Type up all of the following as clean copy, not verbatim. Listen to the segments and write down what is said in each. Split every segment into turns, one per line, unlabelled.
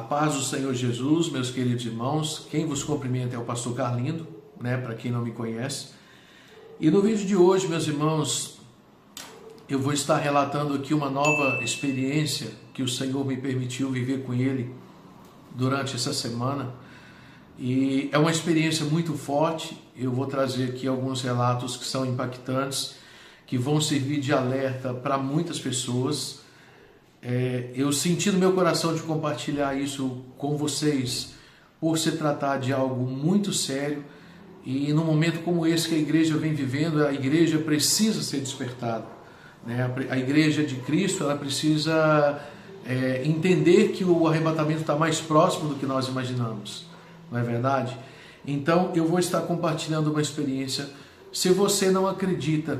paz do Senhor Jesus, meus queridos irmãos. Quem vos cumprimenta é o pastor Carlindo, para quem não me conhece. E no vídeo de hoje, meus irmãos, eu vou estar relatando aqui uma nova experiência que o Senhor me permitiu viver com Ele durante essa semana. E é uma experiência muito forte. Eu vou trazer aqui alguns relatos que são impactantes, que vão servir de alerta para muitas pessoas. Eu senti no meu coração de compartilhar isso com vocês, por se tratar de algo muito sério, e num momento como esse que a igreja vem vivendo, a igreja precisa ser despertada, A igreja de Cristo, ela precisa entender que o arrebatamento está mais próximo do que nós imaginamos, não é verdade? Então eu vou estar compartilhando uma experiência. Se você não acredita,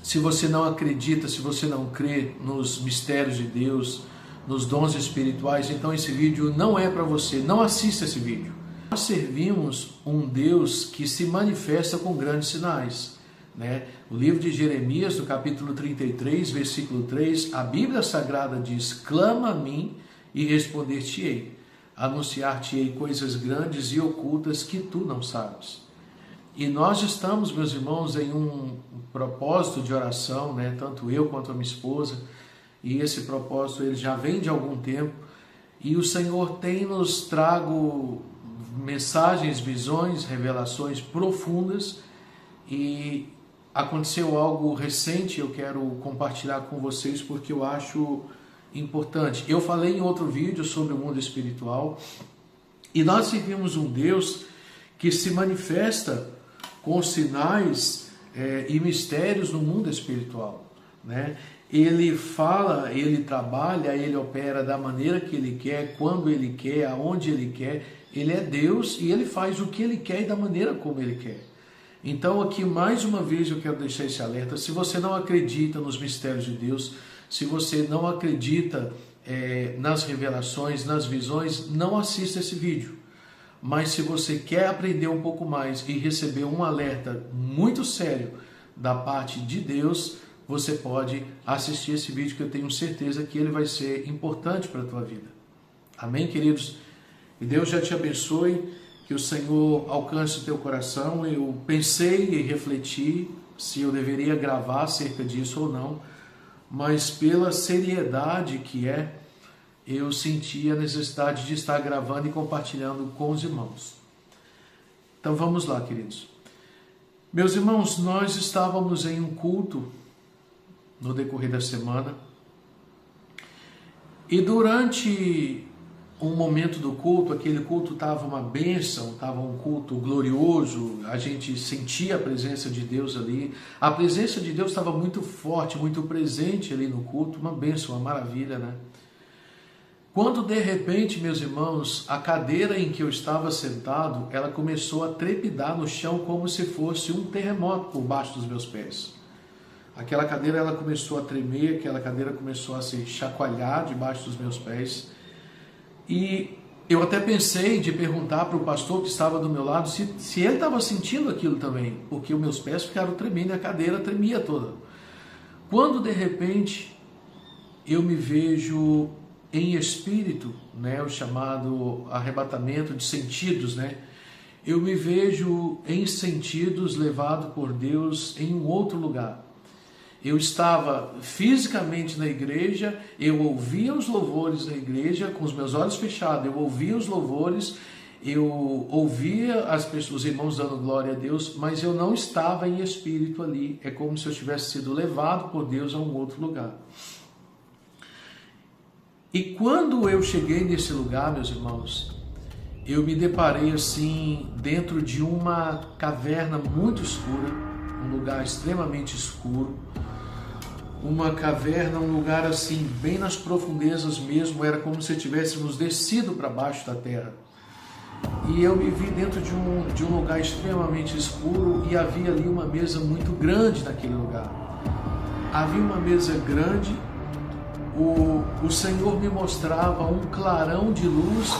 se você não crê nos mistérios de Deus, nos dons espirituais, então esse vídeo não é para você. Não assista esse vídeo. Nós servimos um Deus que se manifesta com grandes sinais, O livro de Jeremias, no capítulo 33, versículo 3, a Bíblia Sagrada diz: clama a mim e responder-te-ei, anunciar-te-ei coisas grandes e ocultas que tu não sabes. E nós estamos, meus irmãos, em um propósito de oração, Tanto eu quanto a minha esposa, e esse propósito ele já vem de algum tempo, e o Senhor tem nos trago mensagens, visões, revelações profundas, e aconteceu algo recente, eu quero compartilhar com vocês porque eu acho importante. Eu falei em outro vídeo sobre o mundo espiritual, e nós servimos um Deus que se manifesta com sinais e mistérios no mundo espiritual, Ele fala, Ele trabalha, Ele opera da maneira que Ele quer, quando Ele quer, aonde Ele quer. Ele é Deus e Ele faz o que Ele quer e da maneira como Ele quer. Então aqui mais uma vez eu quero deixar esse alerta. Se você não acredita nos mistérios de Deus, se você não acredita nas revelações, nas visões, não assista esse vídeo. Mas se você quer aprender um pouco mais e receber um alerta muito sério da parte de Deus, você pode assistir esse vídeo, que eu tenho certeza que ele vai ser importante para a tua vida. Amém, queridos? Que Deus já te abençoe, que o Senhor alcance o teu coração. Eu pensei e refleti se eu deveria gravar acerca disso ou não, mas pela seriedade que eu senti a necessidade de estar gravando e compartilhando com os irmãos. Então vamos lá, queridos. Meus irmãos, nós estávamos em um culto no decorrer da semana, e durante um momento do culto, aquele culto estava uma bênção, estava um culto glorioso, a gente sentia a presença de Deus ali, a presença de Deus estava muito forte, muito presente ali no culto, uma bênção, uma maravilha, Quando de repente, meus irmãos, a cadeira em que eu estava sentado, ela começou a trepidar no chão como se fosse um terremoto por baixo dos meus pés. Aquela cadeira ela começou a tremer, aquela cadeira começou a se chacoalhar debaixo dos meus pés. E eu até pensei de perguntar para o pastor que estava do meu lado se ele estava sentindo aquilo também, porque os meus pés ficaram tremendo e a cadeira tremia toda. Quando de repente eu me vejo em espírito, o chamado arrebatamento de sentidos, Eu me vejo em sentidos levado por Deus em um outro lugar. Eu estava fisicamente na igreja, eu ouvia os louvores da igreja com os meus olhos fechados, eu ouvia os louvores, eu ouvia os irmãos dando glória a Deus, mas eu não estava em espírito ali. É como se eu tivesse sido levado por Deus a um outro lugar. E quando eu cheguei nesse lugar, meus irmãos, eu me deparei assim dentro de uma caverna muito escura, um lugar extremamente escuro, uma caverna, um lugar assim bem nas profundezas mesmo, era como se tivéssemos descido para baixo da terra. E eu me vi dentro de um lugar extremamente escuro, e havia ali uma mesa muito grande naquele lugar. Havia uma mesa grande. O Senhor me mostrava um clarão de luz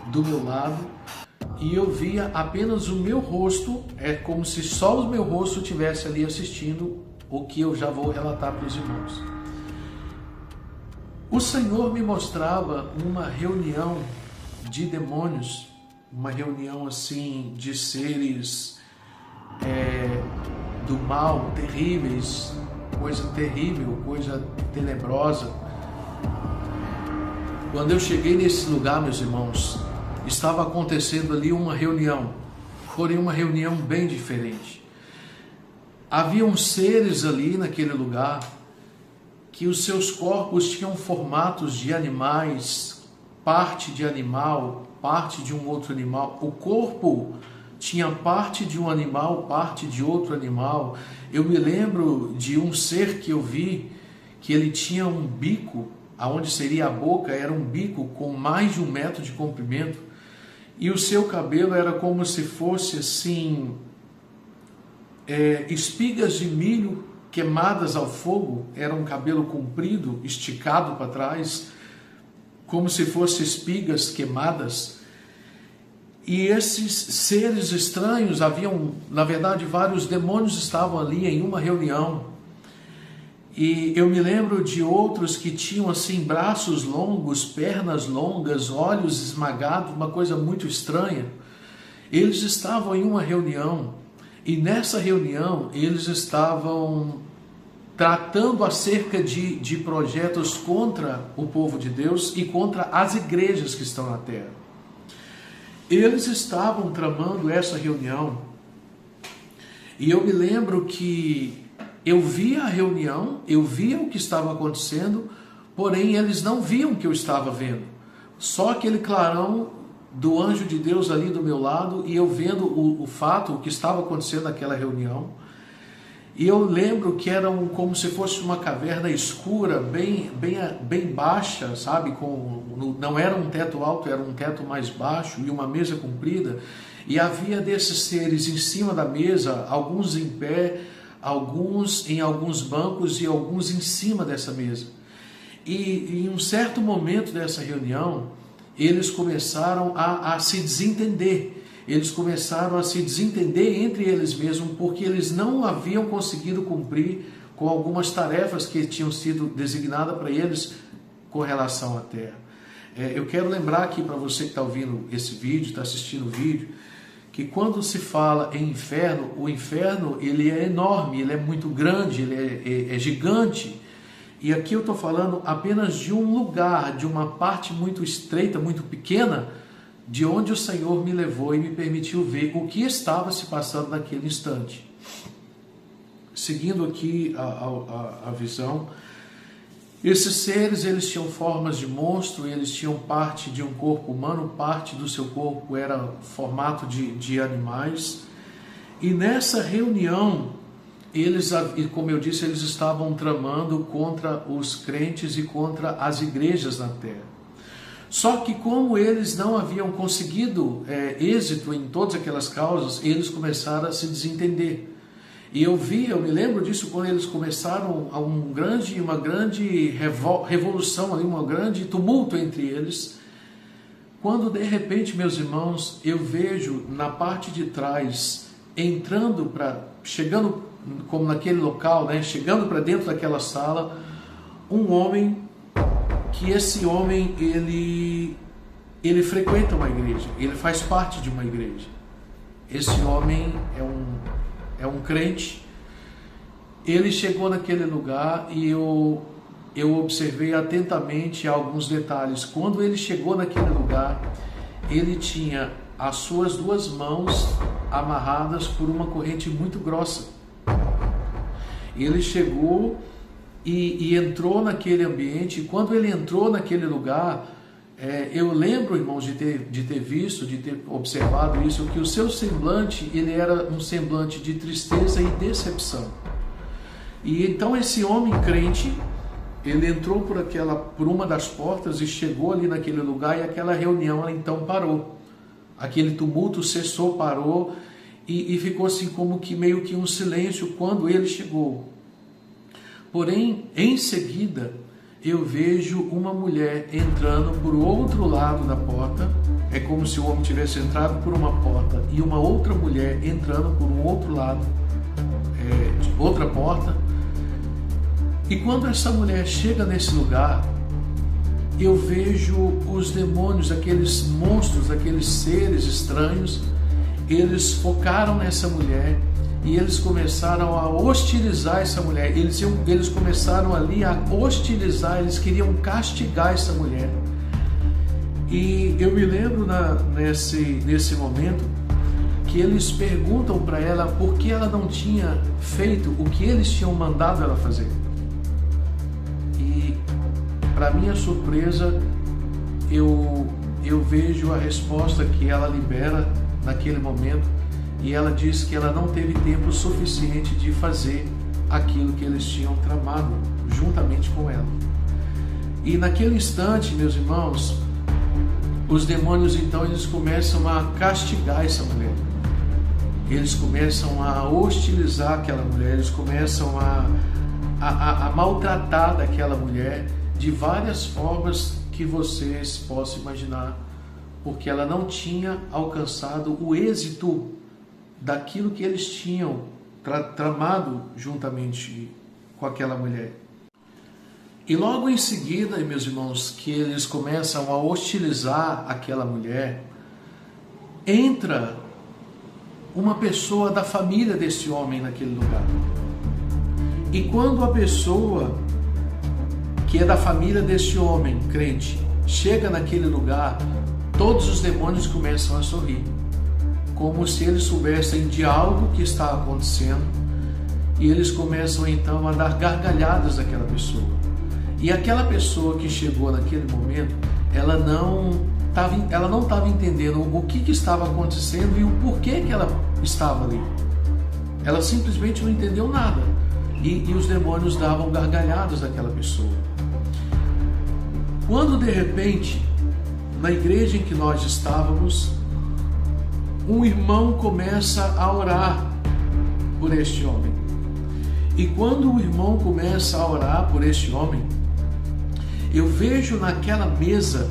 do meu lado, e eu via apenas o meu rosto, é como se só o meu rosto estivesse ali assistindo o que eu já vou relatar para os irmãos. O Senhor me mostrava uma reunião de demônios, uma reunião assim de seres do mal, terríveis, coisa terrível, coisa tenebrosa. Quando eu cheguei nesse lugar, meus irmãos, estava acontecendo ali uma reunião, porém uma reunião bem diferente. Haviam seres ali naquele lugar que os seus corpos tinham formatos de animais, parte de animal, parte de um outro animal. O corpo tinha parte de um animal, parte de outro animal. Eu me lembro de um ser que eu vi, que ele tinha um bico, aonde seria a boca, era um bico com mais de 1 metro de comprimento, e o seu cabelo era como se fosse assim, espigas de milho queimadas ao fogo. Era um cabelo comprido, esticado para trás, como se fossem espigas queimadas. E esses seres estranhos, haviam, na verdade, vários demônios estavam ali em uma reunião. E eu me lembro de outros que tinham assim braços longos, pernas longas, olhos esmagados, uma coisa muito estranha. Eles estavam em uma reunião, e nessa reunião eles estavam tratando acerca de projetos contra o povo de Deus e contra as igrejas que estão na terra. Eles estavam tramando essa reunião, e eu me lembro que eu via a reunião, eu via o que estava acontecendo, porém eles não viam o que eu estava vendo. Só aquele clarão do anjo de Deus ali do meu lado, e eu vendo o fato, o que estava acontecendo naquela reunião. E eu lembro que era como se fosse uma caverna escura, bem baixa, sabe? Não era um teto alto, era um teto mais baixo e uma mesa comprida. E havia desses seres em cima da mesa, alguns em pé, alguns em alguns bancos e alguns em cima dessa mesa. E em um certo momento dessa reunião, eles começaram a se desentender. Eles começaram a se desentender entre eles mesmos, porque eles não haviam conseguido cumprir com algumas tarefas que tinham sido designadas para eles com relação à terra. Eu quero lembrar aqui para você que está ouvindo esse vídeo, está assistindo o vídeo, que quando se fala em inferno, o inferno ele é enorme, ele é muito grande, ele é gigante. E aqui eu estou falando apenas de um lugar, de uma parte muito estreita, muito pequena, de onde o Senhor me levou e me permitiu ver o que estava se passando naquele instante. Seguindo aqui a visão, esses seres, eles tinham formas de monstro, eles tinham parte de um corpo humano, parte do seu corpo era formato de animais. E nessa reunião, eles, como eu disse, eles estavam tramando contra os crentes e contra as igrejas na terra. Só que como eles não haviam conseguido êxito em todas aquelas causas, eles começaram a se desentender. E eu me lembro disso quando eles começaram uma grande revolução, um grande tumulto entre eles. Quando de repente, meus irmãos, eu vejo na parte de trás, chegando como naquele local, né, chegando para dentro daquela sala, um homem, que esse homem, ele frequenta uma igreja, ele faz parte de uma igreja. Esse homem é um crente. Ele chegou naquele lugar e eu observei atentamente alguns detalhes. Quando ele chegou naquele lugar, ele tinha as suas 2 mãos amarradas por uma corrente muito grossa. Ele chegou e entrou naquele ambiente. E quando ele entrou naquele lugar, eu lembro, irmãos, de ter visto, de ter observado isso, que o seu semblante, ele era um semblante de tristeza e decepção. E então esse homem crente, ele entrou por uma das portas e chegou ali naquele lugar, e aquela reunião ela então parou. Aquele tumulto cessou, parou, e ficou assim como que meio que um silêncio quando ele chegou. Porém, em seguida, eu vejo uma mulher entrando por outro lado da porta. É como se o homem tivesse entrado por uma porta e uma outra mulher entrando por um outro lado, de outra porta. E quando essa mulher chega nesse lugar, eu vejo os demônios, aqueles monstros, aqueles seres estranhos, eles focaram nessa mulher e eles começaram a hostilizar essa mulher. Eles começaram ali a hostilizar, eles queriam castigar essa mulher. E eu me lembro nesse momento que eles perguntam para ela por que ela não tinha feito o que eles tinham mandado ela fazer. E para minha surpresa, eu vejo a resposta que ela libera naquele momento, e ela diz que ela não teve tempo suficiente de fazer aquilo que eles tinham tramado juntamente com ela. E naquele instante, meus irmãos, os demônios então eles começam a castigar essa mulher. Eles começam a hostilizar aquela mulher, eles começam a maltratar daquela mulher de várias formas que vocês possam imaginar, porque ela não tinha alcançado o êxito daquilo que eles tinham tramado juntamente com aquela mulher. E logo em seguida, meus irmãos, que eles começam a hostilizar aquela mulher, entra uma pessoa da família desse homem naquele lugar. E quando a pessoa que é da família desse homem, crente, chega naquele lugar, todos os demônios começam a sorrir, como se eles soubessem de algo que está acontecendo, e eles começam então a dar gargalhadas daquela pessoa. E aquela pessoa que chegou naquele momento, ela não estava entendendo o que estava acontecendo e o porquê que ela estava ali. Ela simplesmente não entendeu nada. E os demônios davam gargalhadas daquela pessoa. Quando de repente, na igreja em que nós estávamos, um irmão começa a orar por este homem. E quando o irmão começa a orar por este homem, eu vejo naquela mesa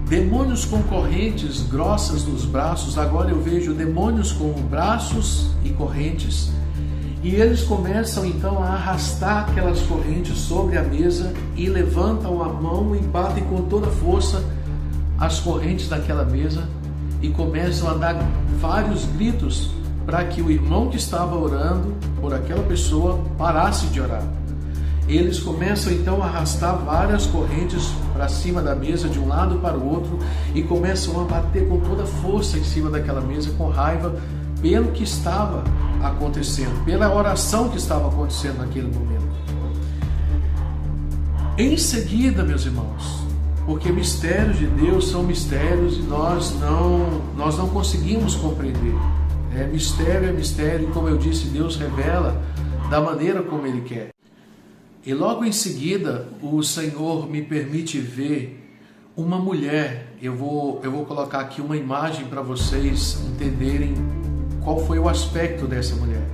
demônios com correntes grossas nos braços. Agora eu vejo demônios com braços e correntes, e eles começam então a arrastar aquelas correntes sobre a mesa e levantam a mão e batem com toda a força as correntes daquela mesa e começam a dar vários gritos para que o irmão que estava orando por aquela pessoa parasse de orar. Eles começam então a arrastar várias correntes para cima da mesa, de um lado para o outro, e começam a bater com toda a força em cima daquela mesa, com raiva pelo que estava acontecendo, pela oração que estava acontecendo naquele momento. Em seguida, meus irmãos, porque mistérios de Deus são mistérios e nós não conseguimos compreender. É mistério, e como eu disse, Deus revela da maneira como Ele quer. E logo em seguida, o Senhor me permite ver uma mulher. Eu vou colocar aqui uma imagem para vocês entenderem qual foi o aspecto dessa mulher.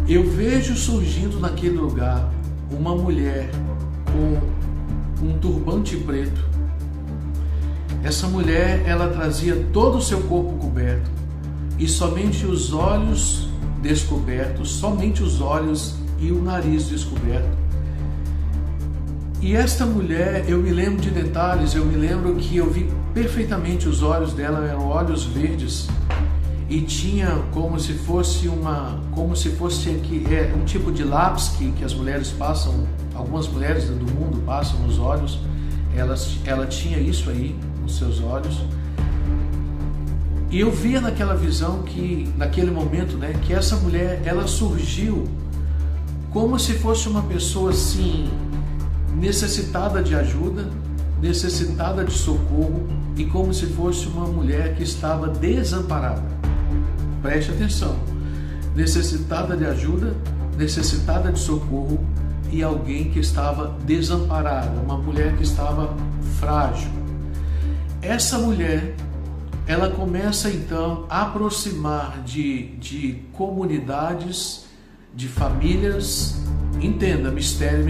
Eu vejo surgindo naquele lugar uma mulher com um turbante preto. Essa mulher, ela trazia todo o seu corpo coberto e somente os olhos descobertos, somente os olhos e o nariz descoberto. E esta mulher, eu me lembro de detalhes, eu me lembro que eu vi perfeitamente os olhos dela, eram olhos verdes, e tinha como se fosse aqui, um tipo de lápis que as mulheres passam, algumas mulheres do mundo passam nos olhos, ela tinha isso aí nos seus olhos. E eu via naquela visão naquele momento, que essa mulher, ela surgiu como se fosse uma pessoa assim, necessitada de ajuda, necessitada de socorro, e como se fosse uma mulher que estava desamparada. Preste atenção, necessitada de ajuda, necessitada de socorro, e alguém que estava desamparada, uma mulher que estava frágil. Essa mulher, ela começa então a aproximar de comunidades, de famílias. Entenda, mistério.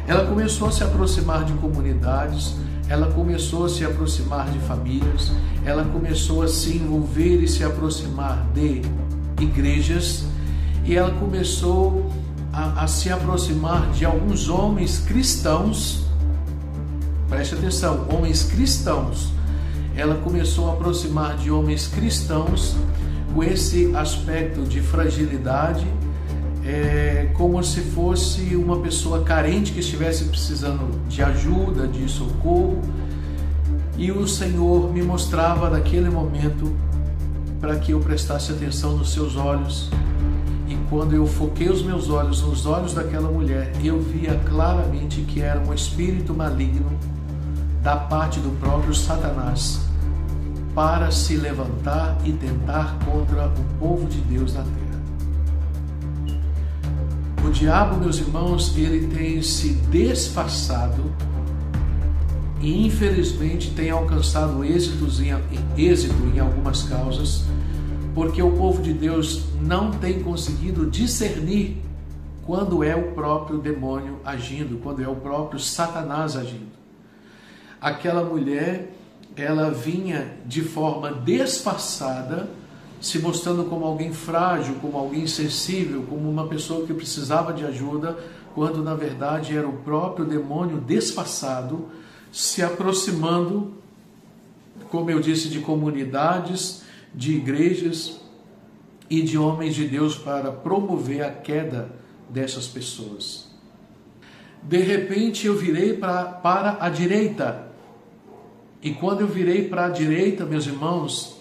Ela começou a se aproximar de comunidades, ela começou a se aproximar de famílias, ela começou a se envolver e se aproximar de igrejas, e ela começou a se aproximar de alguns homens cristãos preste atenção, homens cristãos. Ela começou a aproximar de homens cristãos com esse aspecto de fragilidade, como se fosse uma pessoa carente que estivesse precisando de ajuda, de socorro. E o Senhor me mostrava naquele momento para que eu prestasse atenção nos seus olhos. E quando eu foquei os meus olhos nos olhos daquela mulher, eu via claramente que era um espírito maligno da parte do próprio Satanás para se levantar e tentar contra o povo de Deus na terra. O diabo, meus irmãos, ele tem se disfarçado e infelizmente tem alcançado êxito em algumas causas, porque o povo de Deus não tem conseguido discernir quando é o próprio demônio agindo, quando é o próprio Satanás agindo. Aquela mulher, ela vinha de forma disfarçada, se mostrando como alguém frágil, como alguém sensível, como uma pessoa que precisava de ajuda, quando na verdade era o próprio demônio disfarçado, se aproximando, como eu disse, de comunidades, de igrejas e de homens de Deus para promover a queda dessas pessoas. De repente eu virei para a direita. E quando eu virei para a direita, meus irmãos,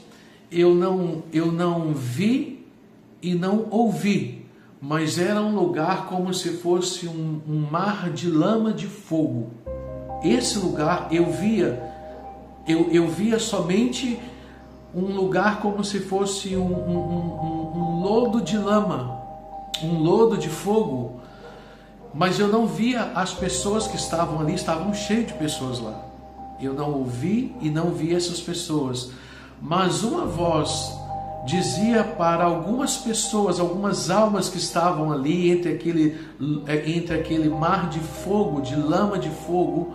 eu não vi e não ouvi, mas era um lugar como se fosse um mar de lama de fogo. Esse lugar eu via somente um lugar como se fosse um lodo de lama, um lodo de fogo, mas eu não via as pessoas que estavam ali, estavam cheias de pessoas lá. Eu não ouvi e não vi essas pessoas, mas uma voz dizia para algumas pessoas, algumas almas que estavam ali entre aquele mar de fogo, de lama de fogo,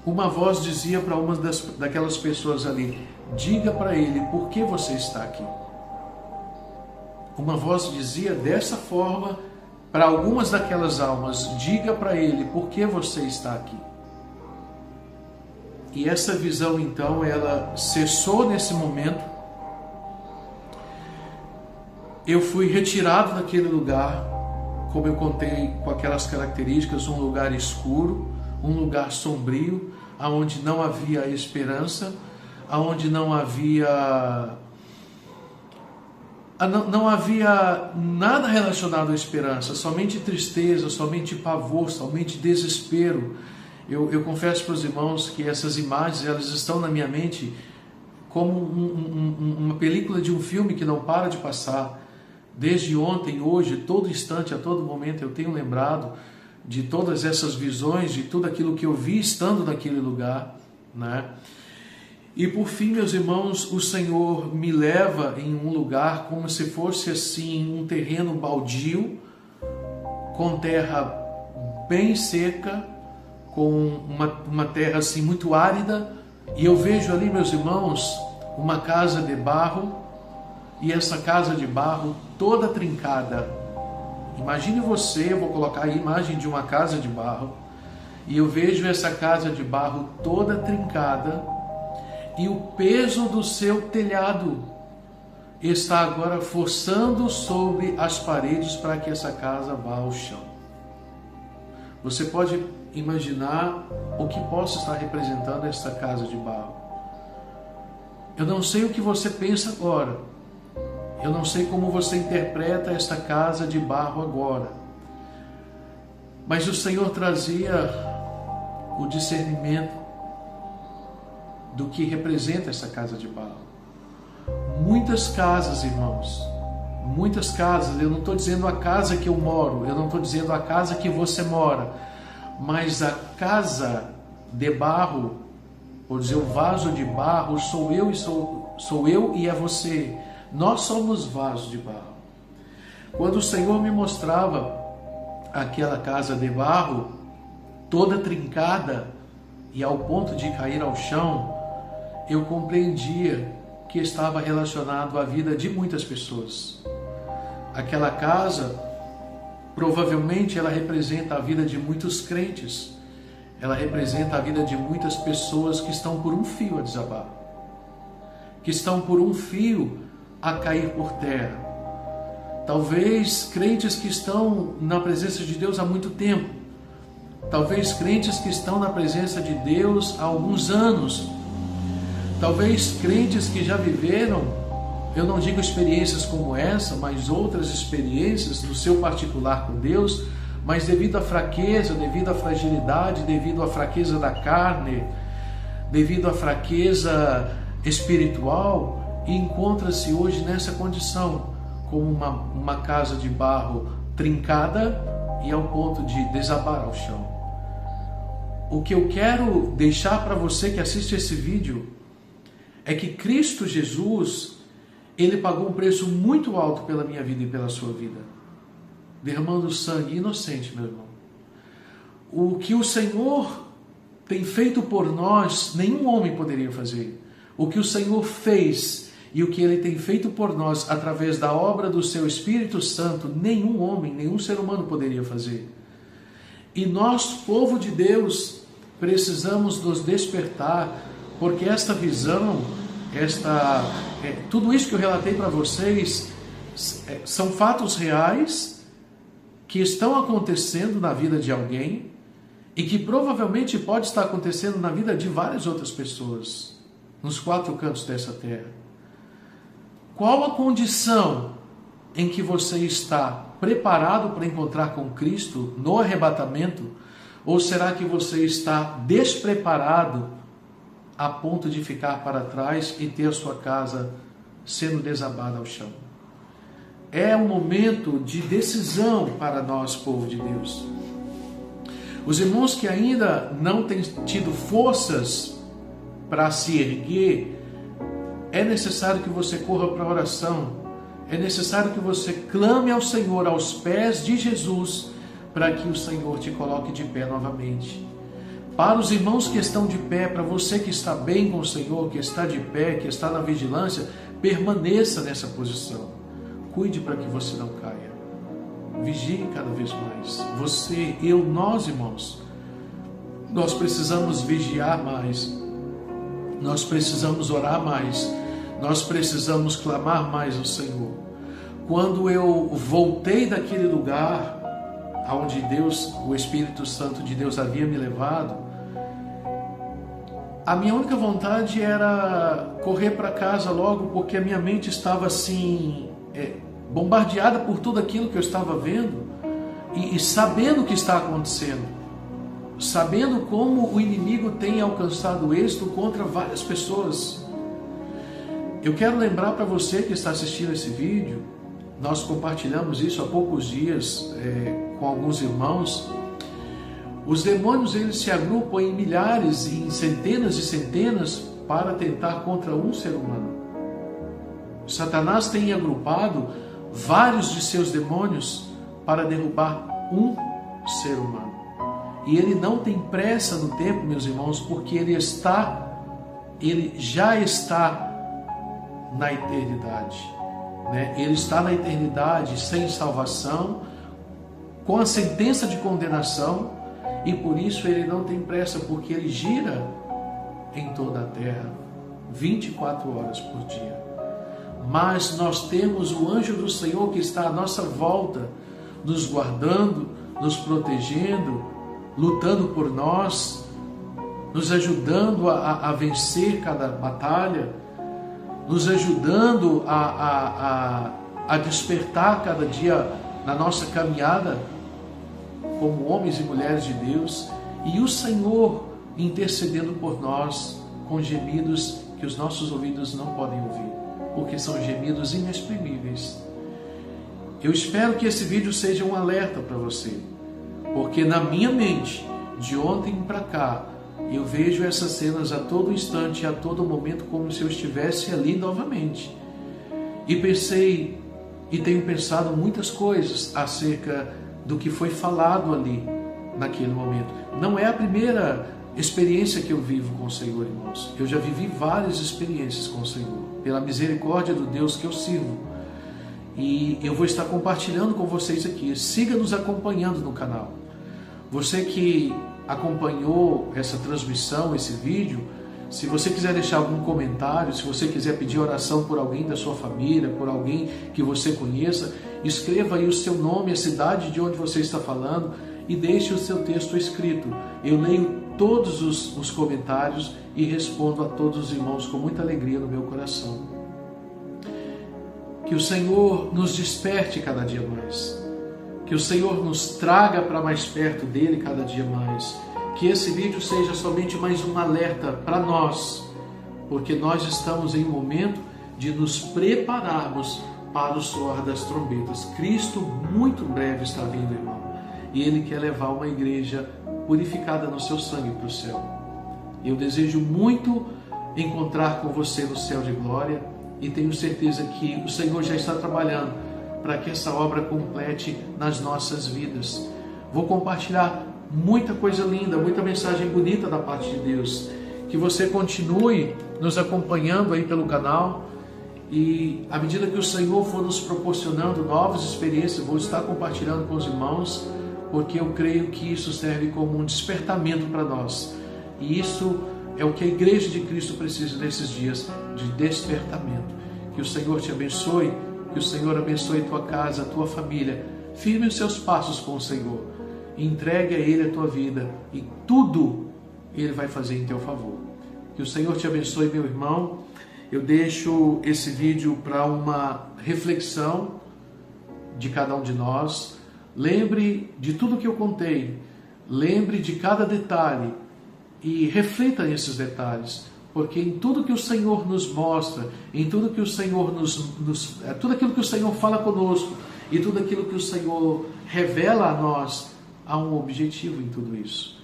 uma voz dizia para uma daquelas pessoas ali: diga para ele por que você está aqui. Uma voz dizia dessa forma para algumas daquelas almas: diga para ele por que você está aqui. E essa visão então, ela cessou nesse momento. Eu fui retirado daquele lugar, como eu contei, com aquelas características, um lugar escuro, um lugar sombrio, aonde não havia esperança, aonde não havia nada relacionado à esperança, somente tristeza, somente pavor, somente desespero. Eu confesso para os irmãos que essas imagens, elas estão na minha mente como uma película de um filme que não para de passar. Desde ontem, hoje, todo instante, a todo momento, eu tenho lembrado de todas essas visões, de tudo aquilo que eu vi estando naquele lugar, né? E por fim, meus irmãos, o Senhor me leva em um lugar como se fosse assim um terreno baldio, com terra bem seca, com uma terra assim muito árida, e eu vejo ali, meus irmãos, uma casa de barro, e essa casa de barro toda trincada. Imagine você, eu vou colocar a imagem de uma casa de barro, e eu vejo essa casa de barro toda trincada, e o peso do seu telhado está agora forçando sobre as paredes para que essa casa vá ao chão. Você pode imaginar o que possa estar representando esta casa de barro. Eu não sei o que você pensa agora. Eu não sei como você interpreta esta casa de barro agora. Mas o Senhor trazia o discernimento do que representa essa casa de barro. Muitas casas, irmãos, muitas casas, eu não estou dizendo a casa que eu moro, eu não estou dizendo a casa que você mora, mas a casa de barro, por dizer, o vaso de barro, sou eu e é você. Nós somos vasos de barro. Quando o Senhor me mostrava aquela casa de barro, toda trincada e ao ponto de cair ao chão, eu compreendia que estava relacionado à vida de muitas pessoas. Aquela casa, provavelmente ela representa a vida de muitos crentes. ela representa a vida de muitas pessoas que estão por um fio a desabar, que estão por um fio a cair por terra. Talvez crentes que estão na presença de Deus há muito tempo, talvez crentes que estão na presença de Deus há alguns anos, talvez crentes que já viveram, eu não digo experiências como essa, mas outras experiências no seu particular com Deus, mas devido à fraqueza, devido à fragilidade, devido à fraqueza da carne, devido à fraqueza espiritual, e encontra-se hoje nessa condição, como uma casa de barro trincada e ao ponto de desabar ao chão. O que eu quero deixar para você que assiste esse vídeo é que Cristo Jesus, Ele pagou um preço muito alto pela minha vida e pela sua vida, derramando sangue inocente, meu irmão. O que o Senhor tem feito por nós, nenhum homem poderia fazer. O que o Senhor fez e o que Ele tem feito por nós através da obra do Seu Espírito Santo, nenhum homem, nenhum ser humano poderia fazer. E nós, povo de Deus, precisamos nos despertar, porque esta visão, tudo isso que eu relatei para vocês, são fatos reais que estão acontecendo na vida de alguém e que provavelmente pode estar acontecendo na vida de várias outras pessoas, nos quatro cantos dessa terra. Qual a condição em que você está preparado para encontrar com Cristo no arrebatamento? Ou será que você está despreparado a ponto de ficar para trás e ter a sua casa sendo desabada ao chão? É um momento de decisão para nós, povo de Deus. Os irmãos que ainda não têm tido forças para se erguer, é necessário que você corra para a oração, é necessário que você clame ao Senhor, aos pés de Jesus, para que o Senhor te coloque de pé novamente. Para os irmãos que estão de pé, para você que está bem com o Senhor, que está de pé, que está na vigilância, permaneça nessa posição. Cuide para que você não caia. Vigie cada vez mais. Você, eu, nós, irmãos, nós precisamos vigiar mais. Nós precisamos orar mais. Nós precisamos clamar mais ao Senhor. Quando eu voltei daquele lugar aonde Deus, o Espírito Santo de Deus havia me levado, a minha única vontade era correr para casa logo, porque a minha mente estava assim, bombardeada por tudo aquilo que eu estava vendo e sabendo o que está acontecendo, sabendo como o inimigo tem alcançado êxito contra várias pessoas. Eu quero lembrar para você que está assistindo esse vídeo, nós compartilhamos isso há poucos dias com alguns irmãos. Os demônios, eles se agrupam em milhares, em centenas e centenas para tentar contra um ser humano. Satanás tem agrupado vários de seus demônios para derrubar um ser humano. E ele não tem pressa no tempo, meus irmãos, porque ele já está na eternidade. Ele está na eternidade sem salvação, com a sentença de condenação, e por isso ele não tem pressa, porque ele gira em toda a terra 24 horas por dia. Mas nós temos o anjo do Senhor que está à nossa volta, nos guardando, nos protegendo, lutando por nós, nos ajudando a vencer cada batalha, nos ajudando a despertar cada dia na nossa caminhada como homens e mulheres de Deus, e o Senhor intercedendo por nós com gemidos que os nossos ouvidos não podem ouvir, porque são gemidos inexprimíveis. Eu espero que esse vídeo seja um alerta para você, porque na minha mente, de ontem para cá, eu vejo essas cenas a todo instante, a todo momento, como se eu estivesse ali novamente. E pensei, e tenho pensado muitas coisas acerca do que foi falado ali, naquele momento. Não é a primeira experiência que eu vivo com o Senhor, irmãos. Eu já vivi várias experiências com o Senhor, pela misericórdia do Deus que eu sirvo. E eu vou estar compartilhando com vocês aqui. Siga nos acompanhando no canal. Você que acompanhou essa transmissão, esse vídeo, se você quiser deixar algum comentário, se você quiser pedir oração por alguém da sua família, por alguém que você conheça, escreva aí o seu nome, a cidade de onde você está falando e deixe o seu texto escrito. Eu leio todos os comentários e respondo a todos os irmãos com muita alegria no meu coração. Que o Senhor nos desperte cada dia mais. Que o Senhor nos traga para mais perto dele cada dia mais. Que esse vídeo seja somente mais um alerta para nós, porque nós estamos em um momento de nos prepararmos para o soar das trombetas. Cristo muito breve está vindo, irmão, e Ele quer levar uma igreja purificada no seu sangue para o céu. Eu desejo muito encontrar com você no céu de glória e tenho certeza que o Senhor já está trabalhando para que essa obra complete nas nossas vidas. Vou compartilhar muita coisa linda, muita mensagem bonita da parte de Deus. Que você continue nos acompanhando aí pelo canal e à medida que o Senhor for nos proporcionando novas experiências, vou estar compartilhando com os irmãos, porque eu creio que isso serve como um despertamento para nós. E isso é o que a Igreja de Cristo precisa nesses dias de despertamento. Que o Senhor te abençoe, que o Senhor abençoe tua casa, a tua família. Firme os seus passos com o Senhor. Entregue a Ele a tua vida e tudo Ele vai fazer em teu favor. Que o Senhor te abençoe, meu irmão. Eu deixo esse vídeo para uma reflexão de cada um de nós. Lembre de tudo que eu contei. Lembre de cada detalhe e reflita nesses detalhes. Porque em tudo que o Senhor nos mostra, em tudo que o Senhor tudo aquilo que o Senhor fala conosco e tudo aquilo que o Senhor revela a nós, há um objetivo em tudo isso.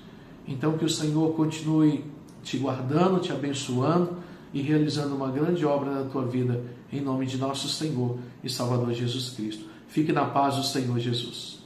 Então que o Senhor continue te guardando, te abençoando e realizando uma grande obra na tua vida, em nome de nosso Senhor e Salvador Jesus Cristo. Fique na paz do Senhor Jesus.